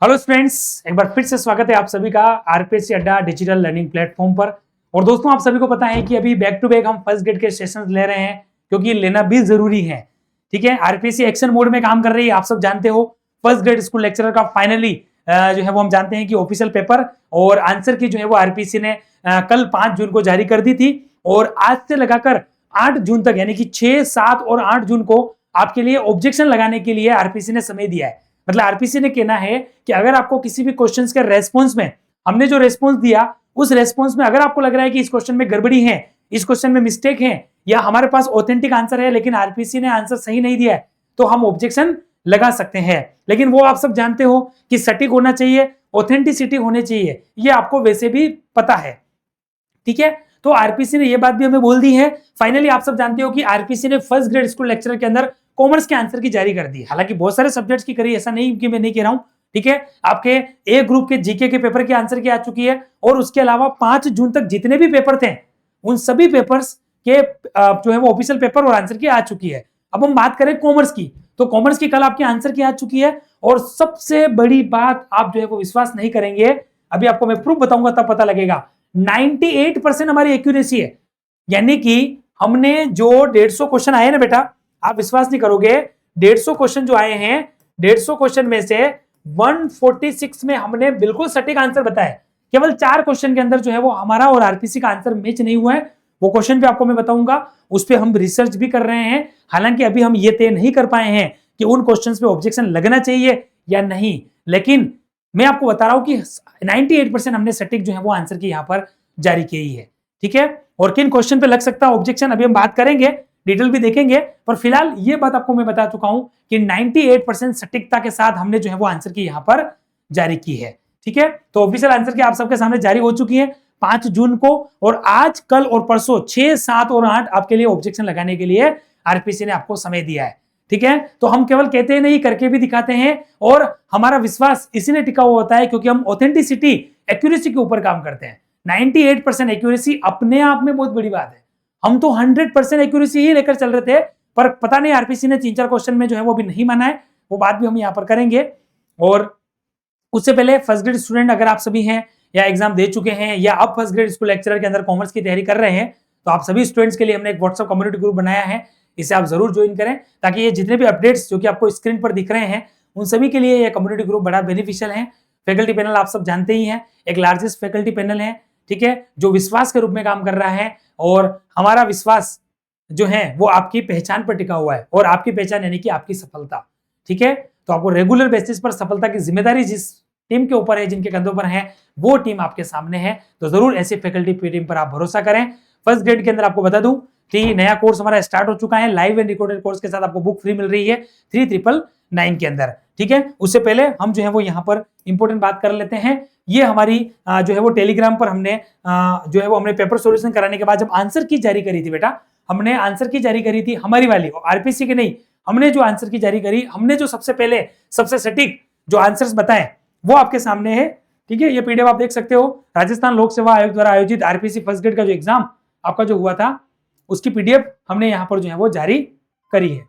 Hello students, एक बार फिर से स्वागत है आप सभी का आरपीएससी अड्डा डिजिटल लर्निंग प्लेटफॉर्म पर। और दोस्तों, आप सभी को पता है कि अभी बैक टू बैक हम फर्स्ट ग्रेड के सेशंस ले रहे हैं क्योंकि लेना भी जरूरी है। ठीक है, आरपीएससी एक्शन मोड में काम कर रही है, आप सब जानते हो। फर्स्ट ग्रेड स्कूल लेक्चरर का फाइनली जो है वो हम जानते हैं कि ऑफिशियल पेपर और आंसर की जो है वो आरपीएससी ने कल 5 जून को जारी कर दी थी। और आज से लगाकर 8 जून तक यानी कि 6, 7 और 8 जून को आपके लिए ऑब्जेक्शन लगाने के लिए आरपीएससी ने समय दिया है। मतलब आरपीसी ने कहना है कि अगर आपको किसी भी क्वेश्चंस के रेस्पॉन्स में हमने जो रेस्पॉन्स दिया उस रेस्पॉन्स में अगर आपको लग रहा है कि इस क्वेश्चन में गड़बड़ी है, इस क्वेश्चन में मिस्टेक है, या हमारे पास ऑथेंटिक आंसर है लेकिन आरपीसी ने आंसर सही नहीं दिया है, तो हम ऑब्जेक्शन लगा सकते हैं। लेकिन वो आप सब जानते हो कि सटीक होना चाहिए, ऑथेंटिसिटी होनी चाहिए, ये आपको वैसे भी पता है। ठीक है, तो आरपीसी ने ये बात भी हमें बोल दी है। फाइनली आप सब जानते हो कि आरपीसी ने फर्स्ट ग्रेड स्कूल लेक्चरर के अंदर कॉमर्स के आंसर की जारी कर दी। हालांकि बहुत सारे सब्जेक्ट्स की करी, ऐसा नहीं कि मैं नहीं कह रहा हूं। ठीक है, आपके ए ग्रुप के जीके के पेपर के आंसर की आ चुकी है और उसके अलावा 5 जून तक जितने भी पेपर थे उन सभी पेपर्स के जो है वो ऑफिशियल पेपर और आंसर की आ चुकी है। अब हम बात करें कॉमर्स की, तो कॉमर्स की कल आपके आंसर की आ चुकी है। और सबसे बड़ी बात, आप जो है वो विश्वास नहीं करेंगे, अभी आपको मैं प्रूफ बताऊंगा तब पता लगेगा। 98% हमारी एक्यूरेसी है। यानी कि हमने जो 150 क्वेश्चन आए ना बेटा, आप विश्वास नहीं करोगे, 150 क्वेश्चन जो आए हैं, 150 क्वेश्चन में से 146 में हमने बिल्कुल सटीक आंसर बताया। केवल 4 क्वेश्चन के अंदर जो है वो हमारा और आरपीसी का आंसर मैच नहीं हुआ है। वो क्वेश्चन पे आपको मैं बताऊंगा, उस पर हम रिसर्च भी कर रहे हैं। हालांकि अभी हम ये तय नहीं कर पाए हैं कि उन क्वेश्चन पे ऑब्जेक्शन लगना चाहिए या नहीं, लेकिन मैं आपको बता रहा हूं कि 98% हमने सटीक जो है वो आंसर की यहां पर जारी की है। ठीक है, और किन क्वेश्चन पे लग सकता है ऑब्जेक्शन अभी हम बात करेंगे, डिटेल भी देखेंगे। पर फिलहाल ये बात आपको मैं बता चुका हूं कि 98% सटीकता के साथ हमने जो है वो आंसर की यहां पर जारी की है। ठीक है, तो ऑफिशियल आंसर की आप सबके सामने जारी हो चुकी है 5 जून को। और आज, कल और परसों 6, 7 और 8 आपके लिए ऑब्जेक्शन लगाने के लिए आरपीसी ने आपको समय दिया है। ठीक है, तो हम केवल कहते हैं नहीं, करके भी दिखाते हैं। और हमारा विश्वास इसीलिए टिका हुआ होता है क्योंकि हम ऑथेंटिसिटी, एक्यूरेसी के ऊपर काम करते हैं। 98% एक्यूरेसी अपने आप में बहुत बड़ी बात है। हम तो 100% एक्यूरेसी ही लेकर चल रहे थे, पर पता नहीं आरपीसी ने 3-4 क्वेश्चन में जो है वो भी नहीं माना है। वो बात भी हम यहाँ पर करेंगे। और उससे पहले फर्स्ट ग्रेड स्टूडेंट अगर आप सभी हैं या एग्जाम दे चुके हैं या अब फर्स्ट ग्रेड स्कूल लेक्चरर के अंदर कॉमर्स की तैयारी कर रहे हैं, तो आप सभी स्टूडेंट्स के लिए हमने एक व्हाट्सएप कम्युनिटी ग्रुप बनाया है। इसे आप जरूर ज्वाइन करें ताकि ये जितने भी अपडेट्स जो कि आपको स्क्रीन पर दिख रहे हैं उन सभी के लिए ये कम्युनिटी ग्रुप बड़ा बेनिफिशियल है। फैकल्टी पैनल आप सब जानते ही हैं, एक लार्जेस्ट फैकल्टी पैनल है। ठीक है, जो विश्वास के रूप में काम कर रहा है। और हमारा विश्वास जो है वो आपकी पहचान पर टिका हुआ है, और आपकी पहचान यानी कि आपकी सफलता। ठीक है, तो आपको रेगुलर बेसिस पर सफलता की जिम्मेदारी जिस टीम के ऊपर है, जिनके कंधों पर है, वो टीम आपके सामने है। तो जरूर ऐसी फैकल्टी टीम पर आप भरोसा करें। फर्स्ट ग्रेड के अंदर आपको बता दूं कि नया कोर्स हमारा स्टार्ट हो चुका है। लाइव एंड रिकॉर्डेड कोर्स के साथ आपको बुक फ्री मिल रही है 3999 के अंदर। ठीक है, उससे पहले हम जो है वो यहाँ पर इंपॉर्टेंट बात कर लेते हैं। ये हमारी जो है वो टेलीग्राम पर हमने जो है वो हमने पेपर सॉल्यूशन कराने के बाद जब आंसर की जारी करी थी बेटा, हमने आंसर की जारी करी थी हमारी वाली, आरपीसी की नहीं। हमने जो आंसर की जारी करी, हमने जो सबसे पहले सबसे सटीक जो आंसर्स बताए वो आपके सामने है। ठीक है, ये पीडीएफ आप देख सकते हो। राजस्थान लोक सेवा आयोग द्वारा आयोजित आरपीसी फर्स्ट ग्रेड का जो एग्जाम आपका जो हुआ था उसकी पीडीएफ हमने यहां पर जो है वो जारी करी है।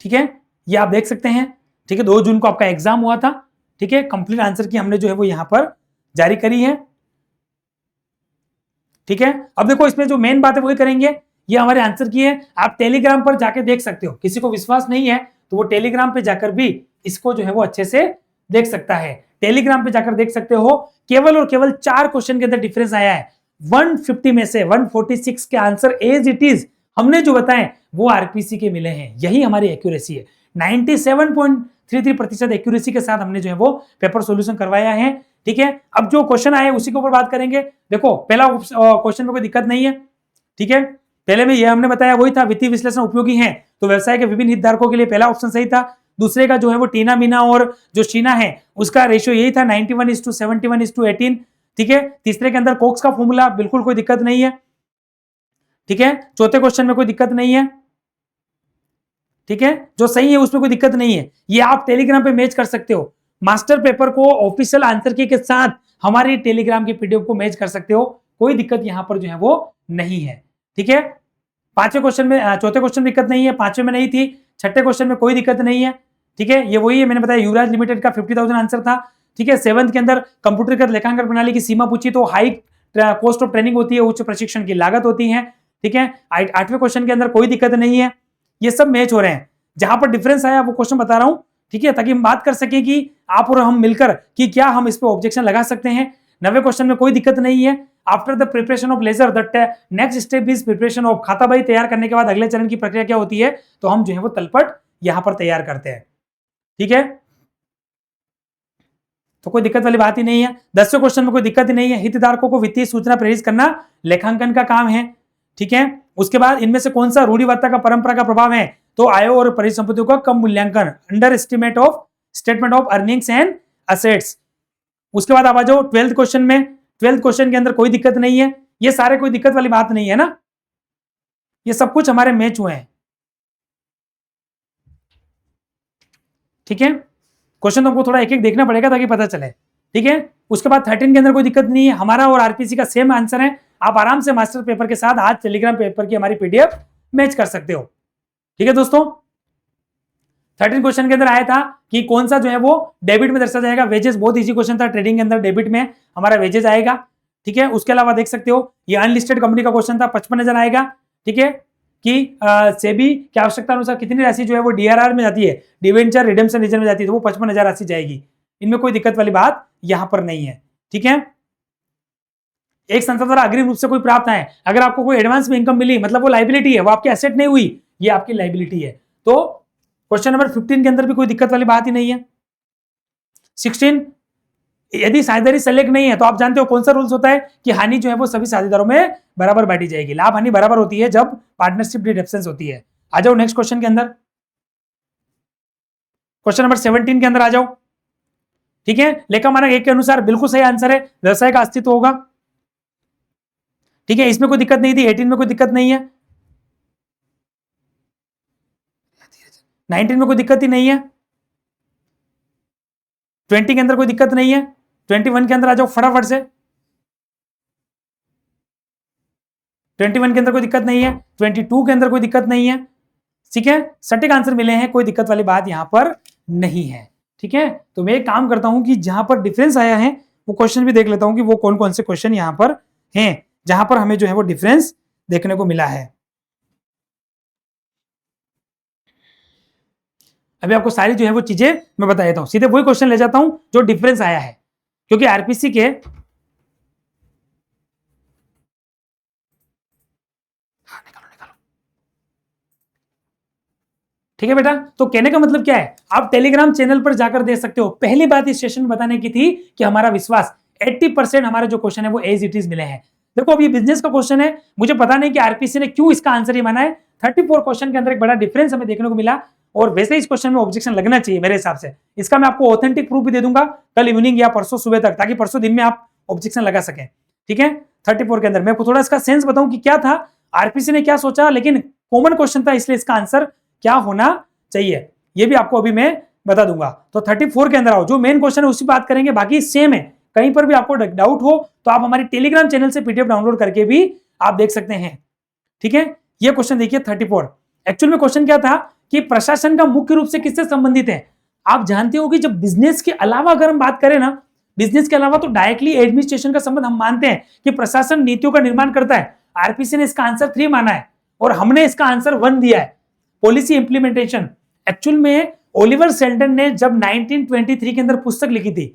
ठीक है, ये आप देख सकते हैं। ठीक है, 2 जून को आपका एग्जाम हुआ था। ठीक है, कंप्लीट आंसर की हमने जो है वो यहां पर जारी करी है। ठीक है, अब देखो इसमें जो मेन बात है वही करेंगे। ये हमारे आंसर की है, आप टेलीग्राम पर जाके देख सकते हो। किसी को विश्वास नहीं है तो वो टेलीग्राम पे जाकर भी इसको जो है वो अच्छे से देख सकता है। टेलीग्राम पे जाकर देख सकते हो। केवल और केवल 4 क्वेश्चन के अंदर डिफरेंस आया है। 150 में से 146 के आंसर एज इट इज हमने जो बताए वो आरपीसी के मिले हैं। यही हमारी एक्यूरेसी है। 97.33% एक्यूरेसी के साथ हमने जो है वो पेपर सॉल्यूशन करवाया है। ठीक है, अब जो क्वेश्चन आए उसी के ऊपर बात करेंगे। देखो, पहला क्वेश्चन में कोई दिक्कत नहीं है। ठीक है, पहले में ये हमने बताया वही था, वित्तीय विश्लेषण उपयोगी है तो व्यवसाय के विभिन्न हितधारकों के लिए पहला ऑप्शन सही था। दूसरे का जो है वो टीना मीना और जो शीना है उसका रेशियो यही था 91:71:18। ठीक है, तीसरे के अंदर कोक्स का फॉर्मूला, बिल्कुल कोई दिक्कत नहीं है। ठीक है, चौथे क्वेश्चन में कोई दिक्कत नहीं है। ठीक है, जो सही है उसमें कोई दिक्कत नहीं है। ये आप टेलीग्राम पे मैच कर सकते हो। मास्टर पेपर को ऑफिशियल आंसर की के साथ हमारी टेलीग्राम की पीडीएफ को मैच कर सकते हो। कोई दिक्कत यहां पर जो है वो नहीं है। ठीक है, पांचवें क्वेश्चन में, चौथे क्वेश्चन में दिक्कत नहीं है, पांचवें में नहीं थी, छठे क्वेश्चन में कोई दिक्कत नहीं है। ठीक है, ये वही है, मैंने बताया युवराज लिमिटेड का 50,000 आंसर था। ठीक है, 7th के अंदर कंप्यूटरकृत लेखांकन प्रणाली की सीमा पूछी तो हाई कॉस्ट ऑफ ट्रेनिंग होती है, उच्च प्रशिक्षण की लागत होती है। ठीक है, 8वें क्वेश्चन के अंदर कोई दिक्कत नहीं है, ये सब मैच हो रहे हैं। जहां पर डिफरेंस आया वो क्वेश्चन बता रहा हूं, ठीक है, ताकि हम बात कर सके कि आप और हम मिलकर कि क्या हम इस पे ऑब्जेक्शन लगा सकते हैं। 90 क्वेश्चन में कोई दिक्कत नहीं है। After the preparation of ledger the next step is preparation of, खाता बही तैयार करने के बाद अगले चरण की प्रक्रिया क्या होती है, तो हम जो है वो तलपट यहां पर तैयार करते हैं। ठीक है, तो कोई दिक्कत वाली बात ही नहीं है। 10वें क्वेश्चन में कोई दिक्कत ही नहीं है। हितधारकों को वित्तीय सूचना प्रेरित करना लेखांकन का काम है। ठीक है, उसके बाद इनमें से कौन सा रूढ़िवादिता का परंपरा का प्रभाव है, तो आयों और परिसंपत्तियों का कम मूल्यांकन, under estimate of statement of earnings and assets. उसके बाद आप आ जाओ 12th क्वेश्चन में। 12th क्वेश्चन के अंदर कोई दिक्कत नहीं है, ये सारे कोई दिक्कत वाली बात नहीं है ना, ये सब कुछ हमारे मैच हुए हैं। ठीक है, क्वेश्चन तो हमको थोड़ा एक एक देखना पड़ेगा ताकि पता चले। ठीक है, उसके बाद 13 के अंदर कोई दिक्कत नहीं है, हमारा और आरपीसी का सेम आंसर है। आप आराम से मास्टर पेपर के साथ आज टेलीग्राम पेपर की हमारी पीडीएफ मैच कर सकते हो। ठीक है दोस्तों, 13 क्वेश्चन के अंदर आया था कि कौन सा जो है वो डेबिट में दर्शाया जाएगा। वेजेस बहुत इजी क्वेश्चन था, ट्रेडिंग के अंदर डेबिट में हमारा वेजेस आएगा। ठीक है, उसके अलावा देख सकते हो ये अनलिस्टेड कंपनी का क्वेश्चन था, 55,000 आएगा। ठीक है, कि सेबी की आवश्यकता अनुसार कितनी राशि जो है वो डीआरआर में जाती है, डिवेंचर रिडेम्पशन रीजन में जाती है, तो वो 55,000 राशि जाएगी। इनमें कोई दिक्कत वाली बात यहां पर नहीं है। ठीक है, एक संस्था द्वारा अग्रिम रूप से कोई प्राप्त है, अगर आपको कोई एडवांस में इनकम मिली मतलब वो लाइबिलिटी है, वो आपकी एसेट नहीं हुई, ये आपकी लाइबिलिटी है। तो क्वेश्चन नंबर 15 के अंदर भी कोई दिक्कत वाली बात ही नहीं है। 16, यदि साझेदारी सेलेक्ट नहीं है तो आप जानते हो कौन सा रूल्स होता है कि हानि जो है वो सभी साझेदारों में बराबर बांटी जाएगी। लाभ हानि बराबर होती है जब पार्टनरशिप डीड एब्सेंस होती है। आ जाओ नेक्स्ट क्वेश्चन के अंदर, क्वेश्चन नंबर 17 के अंदर आ जाओ। ठीक है, लेखा मानक 1 के अनुसार बिल्कुल सही आंसर है, व्यवसाय का अस्तित्व होगा। ठीक है, इसमें कोई दिक्कत नहीं थी। 18 में कोई दिक्कत नहीं है, 19 में कोई दिक्कत ही नहीं है, 20 के अंदर कोई दिक्कत नहीं है, 21 के अंदर आ जाओ फटाफट से। 21 के अंदर कोई दिक्कत नहीं है, 22 के अंदर कोई दिक्कत नहीं है। ठीक है, सटीक आंसर मिले हैं, कोई दिक्कत वाली बात यहां पर नहीं है। ठीक है, तो मैं एक काम करता हूं कि जहां पर डिफरेंस आया है वो क्वेश्चन भी देख लेता हूं कि वो कौन कौन से क्वेश्चन यहां पर हैं जहां पर हमें जो है वो डिफरेंस देखने को मिला है। अभी आपको सारी जो है वो चीजें मैं बता देता हूं, सीधे वही क्वेश्चन ले जाता हूं जो डिफरेंस आया है, क्योंकि आरपीसी के ठीक है बेटा, तो कहने का मतलब क्या है, आप टेलीग्राम चैनल पर जाकर देख सकते हो। पहली बात इस सेशन में बताने की थी कि हमारा विश्वास 80% हमारे जो क्वेश्चन है वो एज इट इज मिले हैं। देखो अब ये बिजनेस का क्वेश्चन है, मुझे पता नहीं कि आरपीसी ने क्यों इसका आंसर ही माना है। 34 क्वेश्चन के अंदर एक बड़ा डिफरेंस हमें देखने को मिला, और वैसे इस क्वेश्चन में ऑब्जेक्शन लगना चाहिए मेरे हिसाब से। इसका मैं आपको ऑथेंटिक प्रूफ भी दे दूंगा कल इवनिंग या परसों सुबह तक, ताकि परसों दिन में आप ऑब्जेक्शन लगा सकें। ठीक है, 34 के अंदर मैं थोड़ा इसका सेंस बताऊं कि क्या था, आरपीसी ने क्या सोचा, लेकिन कॉमन क्वेश्चन था इसलिए इसका आंसर क्या होना चाहिए ये भी आपको अभी मैं बता दूंगा। तो 34 के अंदर आओ, जो मेन क्वेश्चन है उसी बात करेंगे, बाकी सेम है। कहीं पर भी आपको डाउट हो तो आप हमारे टेलीग्राम चैनल से पीडीएफ डाउनलोड करके भी आप देख सकते हैं। ठीक है, ये क्वेश्चन देखिए 34। एक्चुअल में क्वेश्चन क्या था कि प्रशासन का मुख्य रूप से किससे संबंधित है। आप जानते हो कि जब बिजनेस के अलावा अगर हम बात करें ना, बिजनेस के अलावा तो डायरेक्टली एडमिनिस्ट्रेशन का संबंध हम मानते हैं कि प्रशासन नीतियों का निर्माण करता है। आरपीसी ने इसका आंसर 3 माना है और हमने इसका आंसर 1 दिया है, पॉलिसी इंप्लीमेंटेशन। एक्चुअल में ओलिवर सेल्डन ने जब 1923 के अंदर पुस्तक लिखी थी,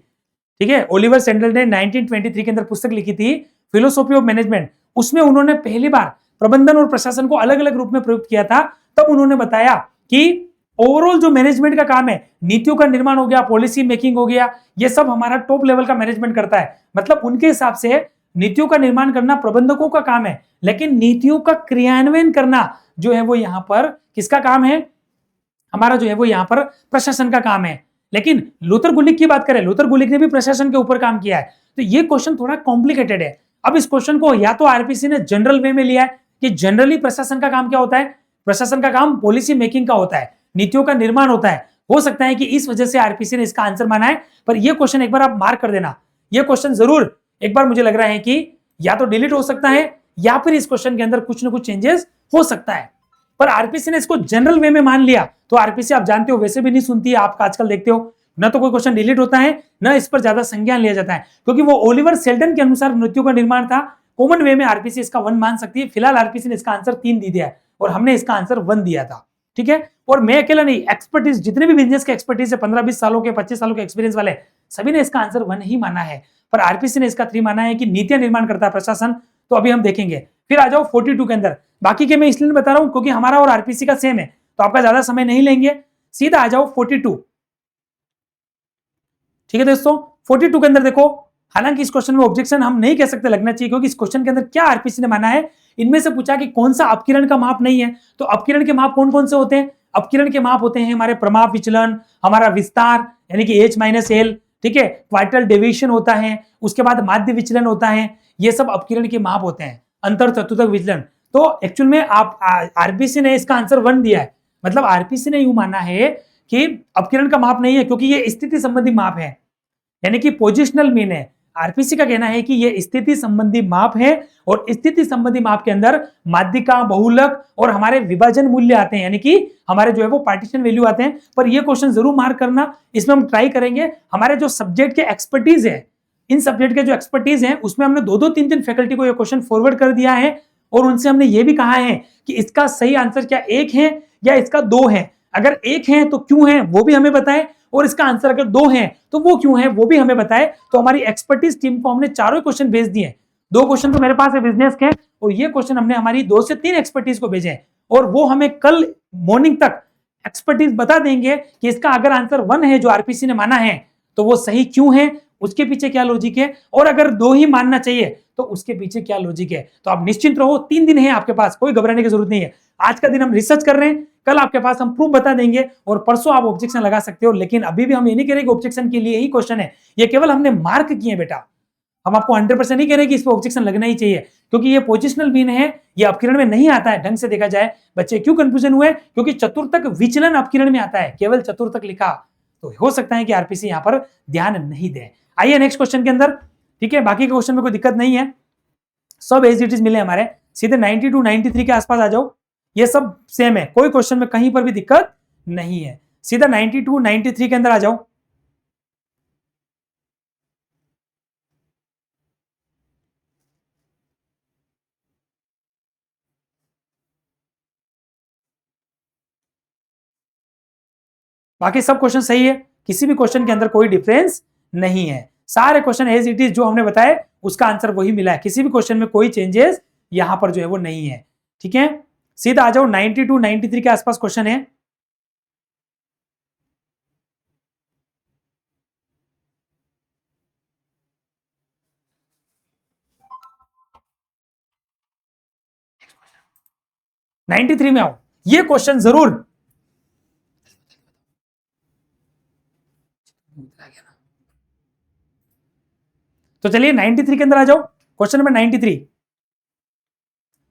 ठीक है, ओलिवर सेल्डन ने 1923 के अंदर पुस्तक लिखी थी फिलोसॉफी ऑफ मैनेजमेंट, उसमें उन्होंने पहली बार प्रबंधन और प्रशासन को अलग अलग रूप में प्रयुक्त किया था। तब उन्होंने बताया कि ओवरऑल जो मैनेजमेंट का काम है, नीतियों का निर्माण हो गया, पॉलिसी मेकिंग हो गया, ये सब हमारा टॉप लेवल का मैनेजमेंट करता है। मतलब उनके हिसाब से नीतियों का निर्माण करना प्रबंधकों का काम है, लेकिन नीतियों का क्रियान्वयन करना जो है वो यहां पर किसका काम है, हमारा जो है वो यहां पर प्रशासन का काम है। लेकिन लूथर गुलिक की बात करें, लूथर गुलिक ने भी प्रशासन के ऊपर काम किया है। तो ये क्वेश्चन थोड़ा कॉम्प्लिकेटेड है। अब इस क्वेश्चन को या तो आरपीसी ने जनरल वे में लिया है कि जनरली प्रशासन का काम क्या होता है, प्रशासन का काम पॉलिसी मेकिंग का होता है, नीतियों का निर्माण होता है। हो सकता है कि इस वजह से आरपीसी ने इसका आंसर माना है, पर यह क्वेश्चन एक बार आप मार्क कर देना। यह क्वेश्चन जरूर एक बार मुझे लग रहा है कि या तो डिलीट हो सकता है या फिर इस क्वेश्चन के अंदर कुछ ना कुछ चेंजेस हो सकता है। पर आरपीसी ने इसको जनरल वे में मान लिया, तो आरपीसी आप जानते हो वैसे भी नहीं सुनती है, आप आजकल देखते हो न तो कोई क्वेश्चन डिलीट होता है न इस पर ज्यादा संज्ञान लिया जाता है, क्योंकि वो ओलिवर सेल्डन के अनुसार मृत्यु का निर्माण था। कॉमन वे में आरपीसी इसका 1 मान सकती है। फिलहाल आरपीसी ने इसका आंसर 3 दे दिया है और हमने इसका आंसर 1 दिया था, ठीक है। और मैं अकेला नहीं, एक्सपर्टीज जितने भी बिजनेस के एक्सपर्टीज है, 15-20 सालों के 25 सालों के एक्सपीरियंस वाले, सभी ने इसका आंसर 1 ही माना है। पर आरपीसी ने इसका 3 माना है कि नीतियां निर्माण करता है प्रशासन, तो अभी हम देखेंगे। फिर आ जाओ 42 के अंदर, बाकी के मैं इसलिए बता रहा हूं क्योंकि हमारा और आरपीसी का सेम है, तो आपका ज्यादा समय नहीं लेंगे, सीधा आ जाओ 42। ठीक है दोस्तों, 42 के अंदर देखो, हालांकि इस क्वेश्चन में ऑब्जेक्शन हम नहीं कह सकते लगना चाहिए, क्योंकि इस क्वेश्चन के अंदर क्या आरपीसी ने माना है, इनमें से पूछा कि कौन सा अपकिरण का माप नहीं है। तो अपकिरण के माप कौन कौन से होते हैं? अपकिरण के माप होते हैं हमारे प्रमाप विचलन, हमारा विस्तार यानी कि H-L, ठीक है, क्वार्टल डेविएशन होता है, उसके बाद माध्य विचलन होता है, ये सब अपकिरण के माप होते हैं, अंतर चतुर्थक विचलन। तो एक्चुअल में आप आरपीसी ने इसका आंसर 1 दिया है, मतलब आरपीसी ने यूं माना है कि अपकिरण का माप नहीं है, क्योंकि ये स्थिति संबंधी माप है, यानी कि पोजिशनल मीन है। आरपीसी का कहना है कि ये स्थिति संबंधी माप है, और स्थिति संबंधी माप के अंदर माध्यिका, बहुलक और हमारे विभाजन मूल्य आते हैं, यानी कि हमारे जो है वो पार्टीशन वैल्यू आते हैं। पर ये क्वेश्चन जरूर मार्क करना, इसमें हम ट्राई करेंगे। हमारे जो सब्जेक्ट के एक्सपर्टीज है, इन सब्जेक्ट के जो एक्सपर्टीज है, उसमें हमने 2-2, 3-3 फैकल्टी को ये क्वेश्चन फॉरवर्ड कर दिया है, और उनसे हमने ये भी कहा है कि इसका सही आंसर क्या 1 है या इसका 2 है। अगर 1 है तो क्यों है वो भी हमें बताएं, और इसका आंसर अगर 2 है तो वो क्यों है वो भी हमें बताए। तो हमारी एक्सपर्टीज टीम को हमने चारों क्वेश्चन भेज दिए। 2 क्वेश्चन तो मेरे पास है बिजनेस के, और ये क्वेश्चन हमने हमारी 2 से 3 एक्सपर्टीज को भेजे हैं, और वो हमें कल मॉर्निंग तक एक्सपर्टीज बता देंगे कि इसका अगर आंसर 1 है जो आरपीसी ने माना है तो वो सही क्यों है, उसके पीछे क्या लॉजिक है, और अगर 2 ही मानना चाहिए तो उसके पीछे क्या लॉजिक है। तो आप निश्चिंत रहो, 3 दिन है आपके पास, कोई घबराने की जरूरत नहीं है। आज का दिन हम रिसर्च कर रहे हैं, कल आपके पास हम प्रूफ बता देंगे, और परसों आप ऑब्जेक्शन लगा सकते हो। लेकिन अभी भी हम ये नहीं कह रहे कि ऑब्जेक्शन के लिए ही क्वेश्चन है, ये केवल हमने मार्क किए बेटा। हम आपको 100% नहीं कह रहे कि इस पर ऑब्जेक्शन लगना ही चाहिए, क्योंकि ये पोजिशनल मीन है, ये अपकिरण में नहीं आता है ढंग से देखा जाए। बच्चे क्यों कंफ्यूजन हुए? क्योंकि चतुर्थक विचलन अपकिरण में आता है, केवल चतुर्थक लिखा, तो हो सकता है कि आरपीसी यहां पर ध्यान नहीं दे। आइए नेक्स्ट क्वेश्चन के अंदर, ठीक है। बाकी के क्वेश्चन में कोई दिक्कत नहीं है, सब एज इट इज मिले हमारे। सीधे 92, 93 के आसपास आ जाओ, ये सब सेम है, कोई क्वेश्चन में कहीं पर भी दिक्कत नहीं है। सीधा 92, 93 के अंदर आ जाओ। बाकी सब क्वेश्चन सही है, किसी भी क्वेश्चन के अंदर कोई डिफरेंस नहीं है, सारे क्वेश्चन एज इट इज जो हमने बताए उसका आंसर वही मिला है, किसी भी क्वेश्चन में कोई चेंजेस यहां पर जो है वो नहीं है, ठीक है। सीधा आ जाओ, 92, 93 के आसपास क्वेश्चन है। नाइन्टी थ्री में आओ, ये क्वेश्चन जरूर तो चलिए 93 के अंदर आ जाओ, क्वेश्चन नंबर 93,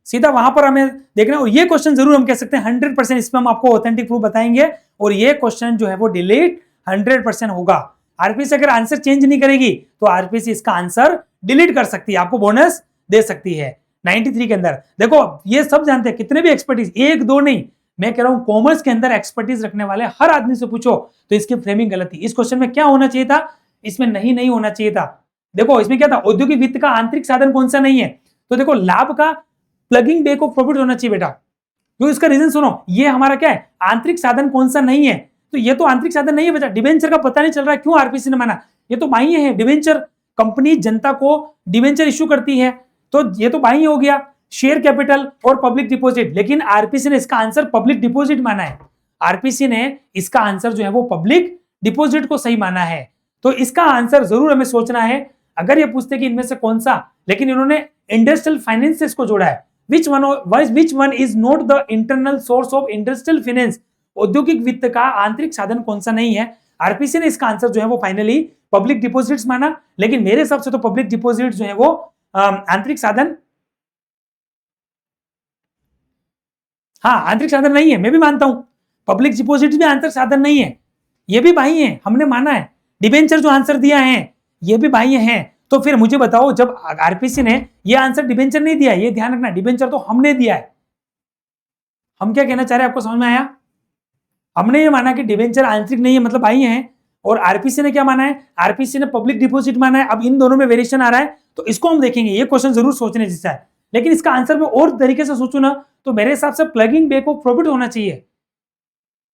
सीधा वहां पर हमें देखना। और ये क्वेश्चन जरूर हम कह सकते हैं 100%, इसमें हम आपको ऑथेंटिक प्रूफ बताएंगे, और ये क्वेश्चन जो है वो डिलीट 100% होगा। आरपीसी अगर आंसर चेंज नहीं करेगी तो आरपीसी इसका आंसर डिलीट कर सकती है, आपको बोनस दे सकती है। 93 के अंदर देखो, ये सब जानते हैं, कितने भी एक्सपर्टीज, 1-2 नहीं, मैं कह रहा हूं कॉमर्स के अंदर एक्सपर्टीज रखने वाले हर आदमी से पूछो तो इसकी फ्रेमिंग गलत थी। इस क्वेश्चन में क्या होना चाहिए था, इसमें नहीं होना चाहिए था। देखो इसमें क्या था, औद्योगिक वित्त का आंतरिक साधन कौन सा नहीं है, तो देखो लाभ का प्लगिंग बैक ऑफ प्रॉफिट होना चाहिए बेटा, क्योंकि इसका रीजन सुनो, ये हमारा क्या है, आंतरिक साधन कौन सा नहीं है, तो ये तो आंतरिक साधन नहीं है बेटा। डिवेंचर का पता नहीं चल रहा है, क्यों आरपीसी ने माना, ये तो बाह्य है। डिवेंचर कंपनी जनता को डिवेंचर इश्यू करती है, तो ये तो बाह्य हो गया। शेयर कैपिटल और पब्लिक डिपॉजिट, लेकिन आरपीसी ने इसका आंसर पब्लिक डिपॉजिट माना है। आरपीसी ने इसका आंसर जो है वो पब्लिक डिपॉजिट को सही माना है, तो इसका आंसर जरूर हमें सोचना है। अगर ये पूछते कि इनमें से कौन सा, लेकिन इन्होंने इंडस्ट्रियल फाइनेंस से इसको जोड़ा है। Which one is not the internal source of industrial finance? औद्योगिक वित्त का आंतरिक साधन कौन सा नहीं है। आरपीसी ने इसका आंसर जो है वो फाइनली पब्लिक डिपॉजिट्स माना, लेकिन मेरे हिसाब से तो पब्लिक डिपॉजिट जो है वो आंतरिक साधन, हाँ आंतरिक साधन नहीं है, मैं भी मानता हूं पब्लिक डिपॉजिट भी आंतरिक साधन नहीं है, ये भी बाह्य है, हमने माना है। डिबेंचर जो आंसर दिया है ये भी बाह्य है। तो फिर मुझे बताओ, जब आरपीसी ने ये आंसर डिबेंचर नहीं दिया, ये ध्यान रखना, डिबेंचर तो हमने दिया है, हम क्या कहना चाह रहे हैं, आपको समझ में आया? हमने ये माना कि डिबेंचर आंतरिक नहीं है, मतलब आई है, और आरपीसी ने क्या माना है, आरपीसी ने पब्लिक डिपॉजिट माना है। अब इन दोनों में वेरिएशन आ रहा है, तो इसको हम देखेंगे। ये क्वेश्चन जरूर सोचने जैसा है, लेकिन इसका आंसर मैं और तरीके से सोचूं ना, तो मेरे हिसाब से प्लगिंग बैक ऑफ प्रॉफिट होना चाहिए।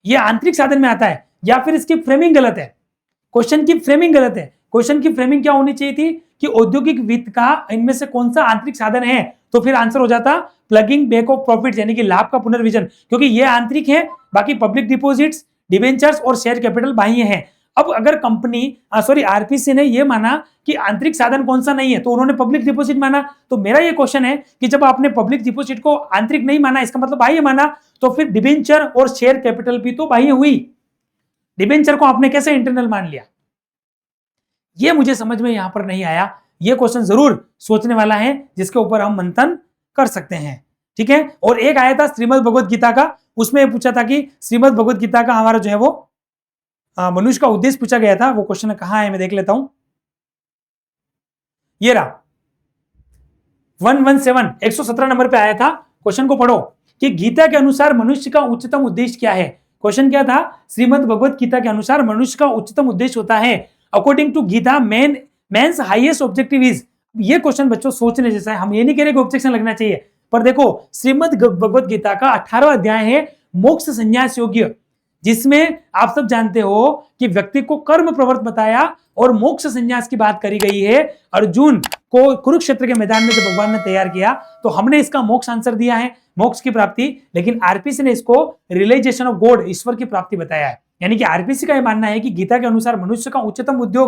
ये आंतरिक साधन में आता है, या फिर इसकी फ्रेमिंग गलत है, क्वेश्चन की फ्रेमिंग गलत है। क्वेश्चन की फ्रेमिंग क्या होनी चाहिए थी कि औद्योगिक वित्त का इनमें से कौन सा आंतरिक साधन है, तो फिर आंसर हो जाता प्लगिंग बैक ऑफ प्रॉफिट, यानी कि लाभ का पुनर्विजन, क्योंकि ये आंतरिक है, बाकी पब्लिक डिपॉजिट्स, डिबेंचर्स और शेयर कैपिटल बाह्य हैं। अब अगर कंपनी आरपीसी ने ये माना कि आंतरिक साधन कौन सा नहीं है, तो उन्होंने पब्लिक डिपॉजिट माना। तो मेरा ये क्वेश्चन है कि जब आपने पब्लिक डिपॉजिट को आंतरिक नहीं माना, इसका मतलब बाह्य माना, तो फिर डिबेंचर और शेयर कैपिटल भी तो बाह्य हुई। डिबेंचर को आपने कैसे इंटरनल मान लिया? ये मुझे समझ में यहां पर नहीं आया। ये क्वेश्चन जरूर सोचने वाला है, जिसके ऊपर हम मंथन कर सकते हैं, ठीक है। और एक आया था श्रीमद् भगवद गीता का, उसमें पूछा था कि श्रीमद् भगवद गीता का हमारा जो है वो मनुष्य का उद्देश्य पूछा गया था। वो क्वेश्चन कहां है, मैं देख लेता हूं। ये रहा 117 117 नंबर पे आया था। क्वेश्चन को पढ़ो कि गीता के अनुसार मनुष्य का उच्चतम उद्देश्य क्या है। क्वेश्चन क्या था, श्रीमद् भगवद गीता के अनुसार मनुष्य का उच्चतम उद्देश्य होता है, according to Gita man's highest objective is. ये क्वेश्चन बच्चों सोचने जैसा है। हम ये नहीं कह रहे कि ऑब्जेक्शन लगना चाहिए, पर देखो श्रीमद् भगवद गीता का 18वां अध्याय है मोक्ष संन्यास योग्य, जिसमें आप सब जानते हो कि व्यक्ति को कर्म प्रवृत्त बताया और मोक्ष संन्यास की बात करी गई है। अर्जुन को कुरुक्षेत्र के मैदान में जब भगवान ने तैयार किया, तो हमने इसका मोक्ष आंसर दिया है, मोक्ष की प्राप्ति, लेकिन आरपीसी ने इसको रियलाइजेशन ऑफ गॉड, ईश्वर की प्राप्ति बताया है। यानी कि आरपीसी का यह मानना है कि गीता के अनुसार मनुष्य का उच्चतम जो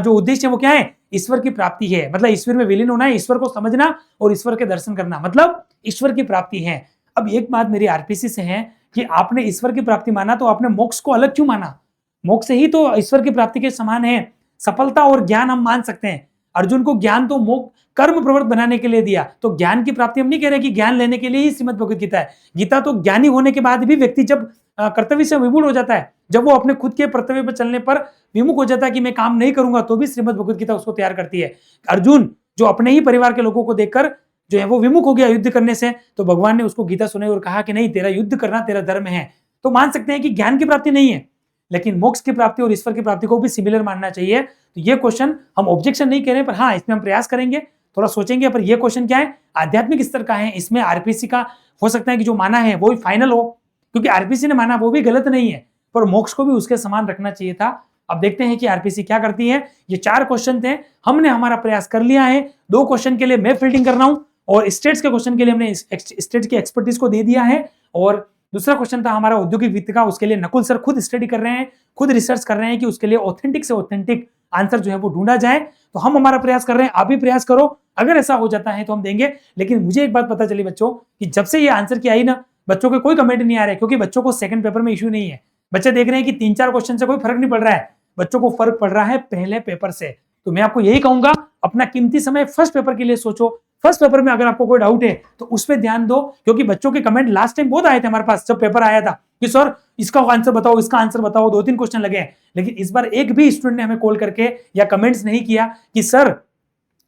उद्देश्य है वो क्या है, ईश्वर की प्राप्ति है। मतलब ईश्वर में विलीन होना है, ईश्वर को समझना और ईश्वर के दर्शन करना, मतलब ईश्वर की प्राप्ति है। अब एक बात मेरी आरपीसी से है कि आपने ईश्वर की प्राप्ति माना, तो आपने मोक्ष को अलग क्यों माना? मोक्ष ही तो ईश्वर की प्राप्ति के समान है। सफलता और ज्ञान हम मान सकते हैं। अर्जुन को ज्ञान तो कर्म प्रवृत्त बनाने के लिए दिया, तो ज्ञान की प्राप्ति हम नहीं कह रहे कि ज्ञान लेने के लिए ही श्रीमद् भगवद गीता है। गीता तो ज्ञानी होने के बाद भी व्यक्ति जब कर्तव्य से विमूढ़ हो जाता है, जब वो अपने खुद के कर्तव्य पर चलने पर विमुख हो जाता है कि मैं काम नहीं करूंगा, तो भी श्रीमद् भगवद गीता उसको तैयार करती है। अर्जुन जो अपने ही परिवार के लोगों को देखकर जो है वो विमुख हो गया युद्ध करने से, तो भगवान ने उसको गीता सुनाई और कहा कि नहीं, तेरा युद्ध करना तेरा धर्म है। तो मान सकते हैं कि ज्ञान की प्राप्ति नहीं है, लेकिन मोक्ष की प्राप्ति और ईश्वर की प्राप्ति को भी सिमिलर मानना चाहिए। तो ये क्वेश्चन हम ऑब्जेक्शन नहीं कह रहे, पर हाँ इसमें हम प्रयास करेंगे, थोड़ा सोचेंगे। पर ये क्वेश्चन क्या है, आध्यात्मिक स्तर का है। इसमें आरपीसी का हो सकता है कि जो माना है वो भी फाइनल हो, क्योंकि आरपीसी ने माना वो भी गलत नहीं है, पर मोक्ष को भी उसके समान रखना चाहिए था। अब देखते हैं कि आरपीसी क्या करती है। ये 4 क्वेश्चन थे, हमने हमारा प्रयास कर लिया है। 2 क्वेश्चन के लिए मैं फील्डिंग कर रहा हूं, और स्टेट्स के क्वेश्चन के लिए हमने स्टेट की एक्सपर्टीज को दे दिया है। और दूसरा क्वेश्चन था हमारा औद्योगिक वित्त का, उसके लिए नकुल सर खुद स्टडी कर रहे हैं, खुद रिसर्च कर रहे हैं कि उसके लिए ऑथेंटिक से ऑथेंटिक आंसर जो है वो ढूंढा जाए। तो हम हमारा प्रयास कर रहे हैं, आप भी प्रयास करो। अगर ऐसा हो जाता है तो हम देंगे। लेकिन मुझे एक बात पता चली बच्चों कि जब से ये आंसर की आई ना, बच्चों के कोई कमेंट नहीं आ रहे, क्योंकि बच्चों को सेकंड पेपर में इश्यू नहीं है। बच्चे देख रहे हैं कि 3-4 क्वेश्चन से कोई फर्क नहीं पड़ रहा है, बच्चों को फर्क पड़ रहा है पहले पेपर से। तो मैं आपको यही कहूंगा, अपना कीमती समय फर्स्ट पेपर के लिए सोचो। फर्स्ट पेपर में अगर आपको कोई डाउट है तो उस पर ध्यान दो, क्योंकि बच्चों के कमेंट लास्ट टाइम बहुत आए थे हमारे पास जब पेपर आया था कि सर इसका आंसर बताओ, इसका आंसर बताओ, 2-3 क्वेश्चन लगे हैं। लेकिन इस बार एक भी स्टूडेंट ने हमें कॉल करके या कमेंट्स नहीं किया कि सर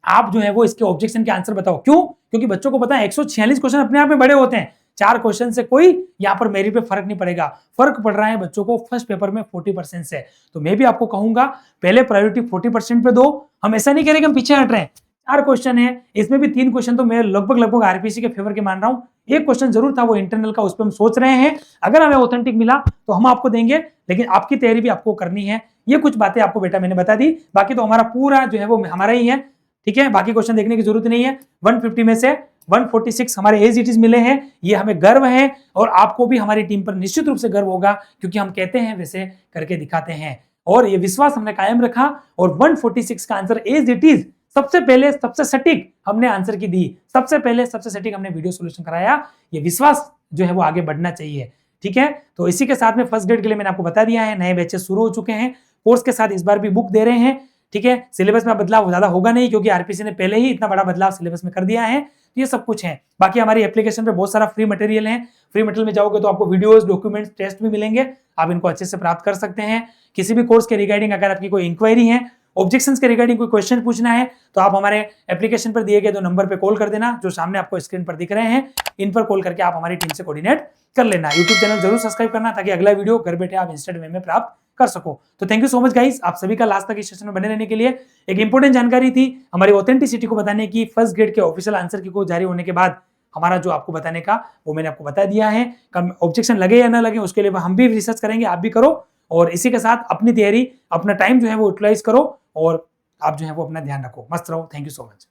आप जो है वो इसके ऑब्जेक्शन के आंसर बताओ। क्यों? क्योंकि बच्चों को पता है 146 क्वेश्चन अपने आप में बड़े होते हैं, 4 क्वेश्चन से कोई यहाँ पर मेरिट पे फर्क नहीं पड़ेगा। फर्क पड़ रहा है बच्चों को फर्स्ट पेपर में 40% से। तो मैं भी आपको कहूंगा पहले प्रायोरिटी 40% पे दो। हम ऐसा नहीं कह रहे कि हम पीछे हट रहे हैं। 4 क्वेश्चन है, इसमें भी 3 क्वेश्चन तो मैं लगभग आरपीसी के फेवर के मान रहा हूँ। एक क्वेश्चन जरूर था वो इंटरनल का, उस पर हम सोच रहे हैं। अगर हमें ऑथेंटिक मिला तो हम आपको देंगे, लेकिन आपकी तैयारी भी आपको करनी है। ये कुछ बातें आपको बेटा मैंने बता दी, बाकी तो हमारा पूरा जो है वो हमारा ही है, ठीक है। बाकी क्वेश्चन देखने की जरूरत नहीं है। 150 में से 146 हमारे एज इट इज मिले हैं, ये हमें गर्व है। और आपको भी हमारी टीम पर निश्चित रूप से गर्व होगा, क्योंकि हम कहते हैं वैसे करके दिखाते हैं, और ये विश्वास हमने कायम रखा। और 146 का आंसर एज इट इज सबसे पहले सबसे सटीक हमने आंसर की दी, सबसे पहले सबसे सटीक हमने वीडियो सॉल्यूशन कराया। ये विश्वास जो है वो आगे बढ़ना चाहिए, ठीक है। तो इसी के साथ में फर्स्ट ग्रेड के लिए मैंने आपको बता दिया है, नए बैचेस शुरू हो चुके हैं। कोर्स के साथ इस बार भी बुक दे रहे हैं, ठीक है। सिलेबस में बदलाव ज्यादा होगा नहीं, क्योंकि आरपीसी ने पहले ही इतना बड़ा बदलाव सिलेबस में कर दिया है। तो ये सब कुछ है। बाकी हमारी एप्लीकेशन पे बहुत सारा फ्री मटेरियल है। फ्री मटेरियल में जाओगे तो आपको वीडियोस, डॉक्यूमेंट्स, टेस्ट भी मिलेंगे, आप इनको अच्छे से प्राप्त कर सकते हैं। किसी भी कोर्स के रिगार्डिंग अगर आपकी कोई इंक्वायरी है ऑब्जेक्शंस के रिगार्डिंग कोई क्वेश्चन पूछना है तो आप हमारे एप्लीकेशन पर दिए गए 2 नंबर पे कॉल कर देना, जो सामने आपको स्क्रीन पर दिख रहे हैं। इन पर कॉल करके आप हमारी टीम से कोऑर्डिनेट कर लेना। यूट्यूब चैनल जरूर सब्सक्राइब करना ताकि अगला वीडियो घर बैठे आप इंस्टेंट वे में प्राप्त कर सको। तो thank you so much guys, आप सभी का लास्ट तक इस सेशन में बने रहने के लिए। एक इंपॉर्टेंट जानकारी थी हमारी ऑथेंटिसिटी को बताने की, फर्स्ट ग्रेड के ऑफिशियल आंसर की को जारी होने के बाद हमारा जो आपको बताने का वो मैंने आपको बता दिया है। कम ऑब्जेक्शन लगे या ना लगे उसके लिए हम भी रिसर्च करेंगे, आप भी करो, और इसी के साथ अपनी तैयारी, अपना टाइम जो है वो यूटिलाइज करो, और आप जो है वो अपना ध्यान रखो। मस्त रहो। Thank you so much.